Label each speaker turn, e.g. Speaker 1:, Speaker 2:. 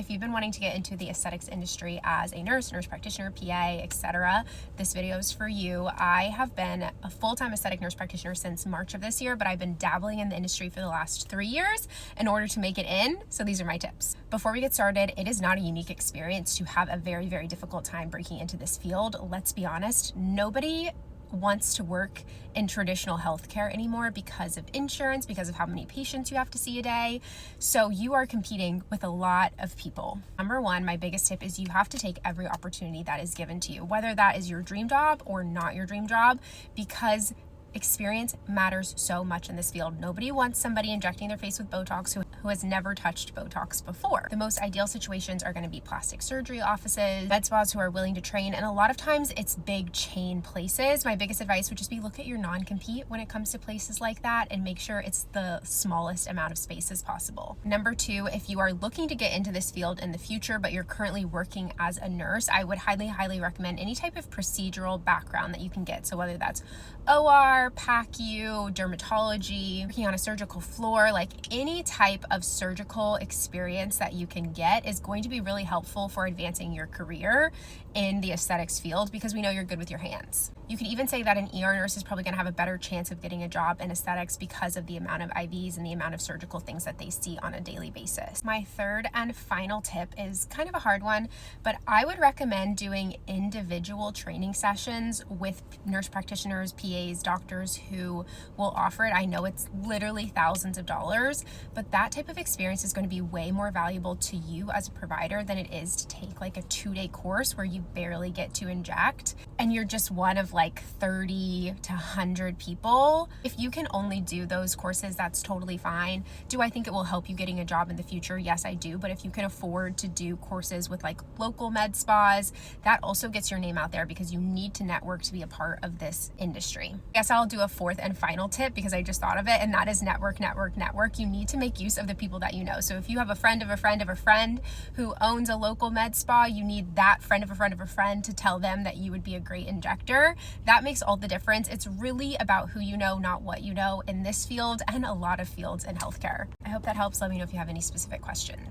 Speaker 1: if you've been wanting to get into the aesthetics industry as a nurse practitioner, PA, etc., this video is for you. I have been a full-time aesthetic nurse practitioner since March of this year, but I've been dabbling in the industry for the last 3 years in order to make it in. So these are my tips. Before we get started, it is not a unique experience to have a very, very difficult time breaking into this field. Let's be honest, nobody wants to work in traditional healthcare anymore because of insurance, because of how many patients you have to see a day. So you are competing with a lot of people. Number one, my biggest tip is you have to take every opportunity that is given to you, whether that is your dream job or not your dream job, because experience matters so much in this field. Nobody wants somebody injecting their face with Botox who has never touched Botox before. The most ideal situations are going to be plastic surgery offices, med spas who are willing to train, and a lot of times it's big chain places. My biggest advice would just be look at your non-compete when it comes to places like that and make sure it's the smallest amount of space as possible. Number two, if you are looking to get into this field in the future, but you're currently working as a nurse, I would highly recommend any type of procedural background that you can get. So whether that's OR, PACU, dermatology, working on a surgical floor, like any type of surgical experience that you can get is going to be really helpful for advancing your career in the aesthetics field, because we know you're good with your hands. You could even say that an ER nurse is probably going to have a better chance of getting a job in aesthetics because of the amount of IVs and the amount of surgical things that they see on a daily basis. My third and final tip is kind of a hard one, but I would recommend doing individual training sessions with nurse practitioners, PAs, doctors who will offer it. I know it's literally thousands of dollars, but that type of experience is going to be way more valuable to you as a provider than it is to take like a 2-day course where you barely get to inject and you're just one of like 30 to 100 people. If you can only do those courses, that's totally fine. Do I think it will help you getting a job in the future? Yes, I do. But if you can afford to do courses with like local med spas, that also gets your name out there, because you need to network to be a part of this industry. I guess I'll do a fourth and final tip because I just thought of it, and that is network. You need to make use of the people that you know. So if you have a friend of a friend of a friend who owns a local med spa, you need that friend of a friend of a friend to tell them that you would be a great injector. That makes all the difference. It's really about who you know, not what you know, in this field and a lot of fields in healthcare. I hope that helps. Let me know if you have any specific questions.